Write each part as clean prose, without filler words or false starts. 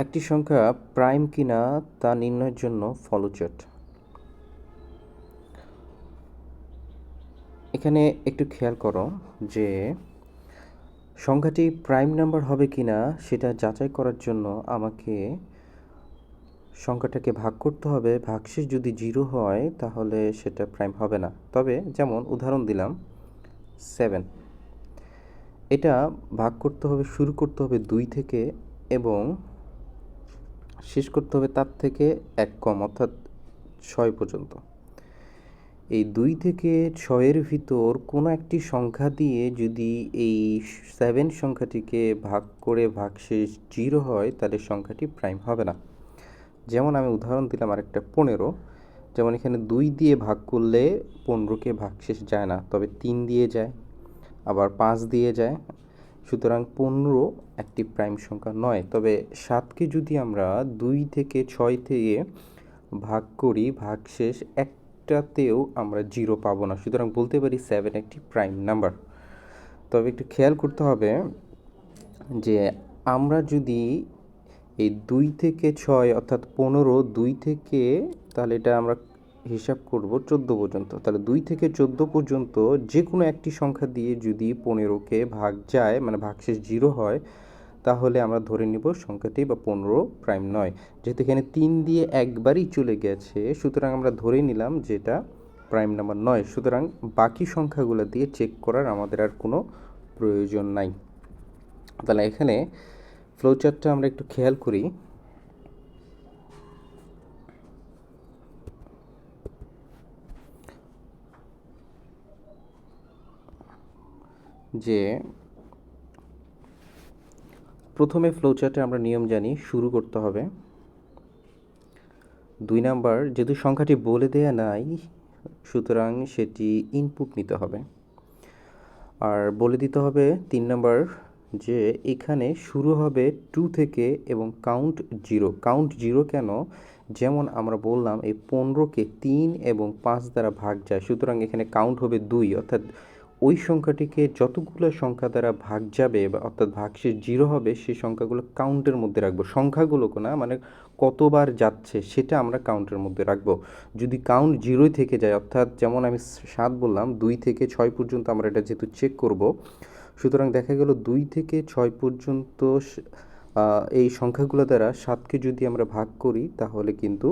একটি সংখ্যা প্রাইম কিনা তা নির্ণয়ের জন্য ফলোচার্ট। এখানে একটু খেয়াল করো যে সংখ্যাটি প্রাইম নাম্বার হবে কিনা সেটা যাচাই করার জন্য আমাকে সংখ্যাটাকে ভাগ করতে হবে। ভাগশেষ যদি 0 হয় তাহলে সেটা প্রাইম হবে না। তবে যেমন উদাহরণ দিলাম 7, এটা ভাগ করতে হবে, শুরু করতে হবে 2 থেকে এবং শেষ করতে হবে তার থেকে 1 কম অর্থাৎ 6 পর্যন্ত। এই 2 থেকে 6-এর ভিতর কোনো একটি সংখ্যা দিয়ে যদি এই 7 সংখ্যাটিকে ভাগ করে ভাগশেষ 0 হয় তাহলে সংখ্যাটি প্রাইম হবে না। যেমন আমি উদাহরণ দিলাম আরেকটা 15, যেমন এখানে 2 দিয়ে ভাগ করলে 15কে ভাগশেষ যায় না, তবে 3 দিয়ে যায়, আবার 5 দিয়ে যায়। সুতরাং 15 একটি প্রাইম সংখ্যা নয়। তবে 7কে যদি আমরা 2 থেকে 6 থেকে ভাগ করি ভাগশেষ একটাতেও আমরা 0 পাবো না, সুতরাং বলতে পারি 7 একটি প্রাইম নাম্বার। তবে একটু খেয়াল করতে হবে যে আমরা যদি এই 2 থেকে 6 অর্থাৎ 15, 2 থেকে, তাহলে এটা আমরা হিসাব করব 14 পর্যন্ত। তাহলে 2 থেকে 14 পর্যন্ত যে কোনো একটি সংখ্যা দিয়ে যদি 15কে ভাগ যায়, মানে ভাগশেষ 0 হয়, তাহলে আমরা ধরে নিব সংখ্যাটি বা 15 প্রাইম নয়। যেহেতু এখানে 3 দিয়ে একবারই চলে গেছে, সুতরাং আমরা ধরে নিলাম যে এটা প্রাইম নাম্বার নয়। সুতরাং বাকি সংখ্যাগুলো দিয়ে চেক করার আমাদের আর কোনো প্রয়োজন নাই। তাহলে এখানে ফ্লোচার্টটা আমরা একটু খেয়াল করি যে প্রথমে ফ্লোচার্টে আমরা নিয়ম জানি, শুরু করতে হবে। 2 নাম্বার, যেহেতু সংখ্যাটি বলে দেয়া নাই সুতরাং সেটি ইনপুট নিতে হবে। আর বলে দিতে হবে 3 নাম্বার যে এখানে শুরু হবে 2 থেকে এবং কাউন্ট 0। কাউন্ট 0 কেন? যেমন আমরা বললাম এই 15কে 3 এবং 5 দ্বারা ভাগ যায়, সুতরাং এখানে কাউন্ট হবে 2, অর্থাৎ ওই সংখ্যাটিকে যতগুলো সংখ্যা দ্বারা ভাগ যাবে বা অর্থাৎ ভাগশেষ 0 হবে সেই সংখ্যাগুলো কাউন্টের মধ্যে রাখবো। সংখ্যাগুলোকে না, মানে কতবার যাচ্ছে সেটা আমরা কাউন্টের মধ্যে রাখবো। যদি কাউন্ট 0 থেকে যায়, অর্থাৎ যেমন আমি 7 বললাম, 2 থেকে 6 পর্যন্ত আমরা এটা যেহেতু চেক করব, সুতরাং দেখা গেল 2 থেকে 6 পর্যন্ত এই সংখ্যাগুলো দ্বারা 7কে যদি আমরা ভাগ করি তাহলে কিন্তু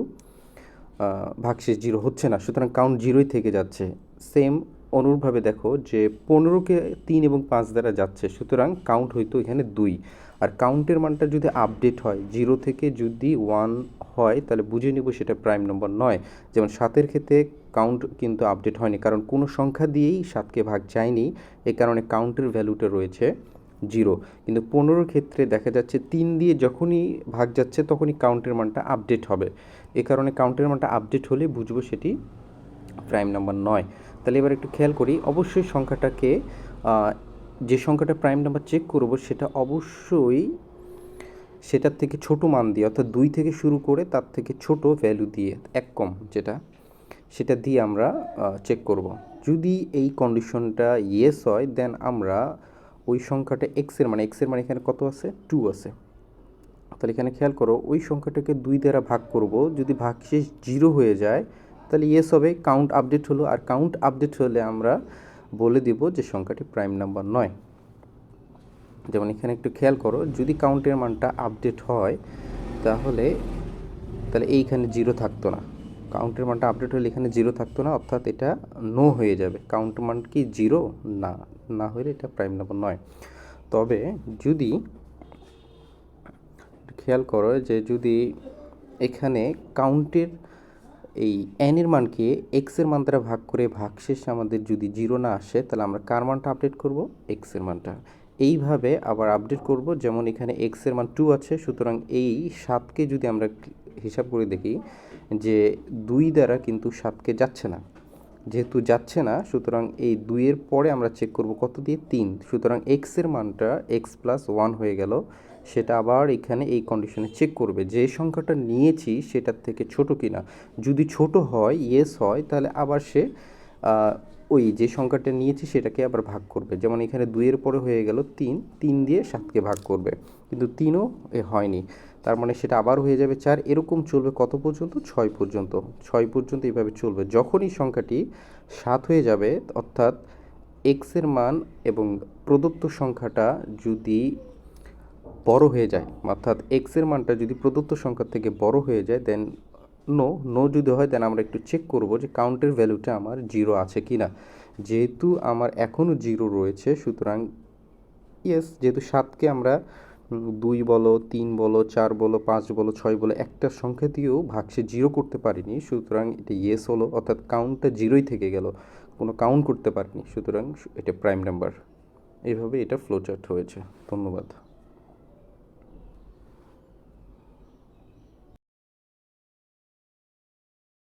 ভাগশেষ 0 হচ্ছে না, সুতরাং কাউন্ট 0ই থেকে যাচ্ছে। সেম অনুরূপভাবে দেখো যে 15কে 3 এবং 5 দ্বারা যাচ্ছে, সুতরাং কাউন্ট হয়তো এখানে 2। আর কাউন্টের মানটা যদি আপডেট হয় 0 থেকে যদি 1 হয় তাহলে বুঝে নিব সেটা প্রাইম নম্বর নয়। যেমন 7-এর ক্ষেত্রে কাউন্ট কিন্তু আপডেট হয়নি, কারণ কোনো সংখ্যা দিয়েই 7কে ভাগ যায়নি, এই কারণে কাউন্টের ভ্যালুটা রয়েছে 0। কিন্তু 15-র ক্ষেত্রে দেখা যাচ্ছে 3 দিয়ে যখনই ভাগ যাচ্ছে তখনই কাউন্টের মানটা আপডেট হবে, এ কারণে কাউন্টের মানটা আপডেট হলে বুঝবো সেটি প্রাইম নাম্বার নয়। তাহলে এবার একটু খেয়াল করি, অবশ্যই সংখ্যাটাকে যে সংখ্যাটা প্রাইম নাম্বার চেক করব সেটা অবশ্যই সেটার থেকে ছোট মান দিয়ে, অর্থাৎ 2 থেকে শুরু করে তার থেকে ছোট ভ্যালু দিয়ে, 1 কম যেটা, সেটা দিয়ে আমরা চেক করব। যদি এই কন্ডিশনটা ইয়েস হয় দেন আমরা ওই সংখ্যাটা এক্সের মানে এখানে কত আছে? 2 আছে। তাহলে এখানে খেয়াল করো, ওই সংখ্যাটাকে 2 দ্বারা ভাগ করব, যদি ভাগশেষ 0 হয়ে যায় তাহলে ইয়েস হবে, কাউন্ট আপডেট হলো। আর কাউন্ট আপডেট হলে আমরা বলে দিব যে সংখ্যাটি প্রাইম নাম্বার নয়। যেমন এখানে একটু খেয়াল করো, যদি কাউন্টের মানটা আপডেট হয় তাহলে এইখানে 0 থাকতো না। কাউন্টের মানটা আপডেট হলে এখানে 0 থাকতো না, অর্থাৎ এটা নো হয়ে যাবে। কাউন্টের মান কি 0? না, না হলে এটা প্রাইম নাম্বার নয়। তবে যদি খেয়াল করো যে যদি এখানে কাউন্টের এই এর মানকে এক্সের মান দ্বারা ভাগ করে ভাগশেষ আমাদের যদি 0 না আসে তাহলে আমরা কার মানটা আপডেট করব? এক্সের মানটা। এইভাবে আবার আপডেট করব, যেমন এখানে এক্সের মান 2 আছে, সুতরাং এই 7কে যদি আমরা হিসাব করে দেখি যে 2 দ্বারা কিন্তু 7কে যাচ্ছে না, যেহেতু যাচ্ছে না সুতরাং এই 2-এর পরে আমরা চেক করব কত দিয়ে? 3। সুতরাং এক্সের মানটা এক্স প্লাস 1 হয়ে গেল, সেটা আবার এখানে এই কন্ডিশনে চেক করবে যে সংখ্যাটা নিয়েছি সেটার থেকে ছোট কিনা। যদি ছোট হয়, ইয়েস হয়, তাহলে আবার সে ওই যে সংখ্যাটা নিয়েছি সেটাকে আবার ভাগ করবে। যেমন এখানে 2-এর পরে হয়ে গেল 3, 3 দিয়ে 7কে ভাগ করবে, কিন্তু 3ও হয়নি, তার মানে সেটা আবার হয়ে যাবে 4। এরকম চলবে কত পর্যন্ত? 6 পর্যন্ত। 6 পর্যন্ত এইভাবে চলবে। যখনই সংখ্যাটি 7 হয়ে যাবে, অর্থাৎ এক্সের মান এবং প্রদত্ত সংখ্যাটা যদি বড় হয়ে যায়, অর্থাৎ এক্সের মানটা যদি প্রদত্ত সংখ্যার থেকে বড় হয়ে যায়, দেন নো যদি হয় দেন আমরা একটু চেক করব যে কাউন্টের ভ্যালুটা আমার 0 আছে কি না। যেহেতু আমার এখনও 0 রয়েছে, সুতরাং ইয়েস, যেহেতু 7কে আমরা 2 বলো, 3 বলো, 4 বলো, 5 বলো, 6 বলো, একটা সংখ্যা দিয়েও ভাগশে 0 করতে পারিনি, সুতরাং এটা ইয়েস হলো, অর্থাৎ কাউন্টটা 0ই থেকে গেল, কোনো কাউন্ট করতে পারিনি, সুতরাং এটা প্রাইম নাম্বার। এইভাবে এটা ফ্লোচার্ট হয়েছে। ধন্যবাদ।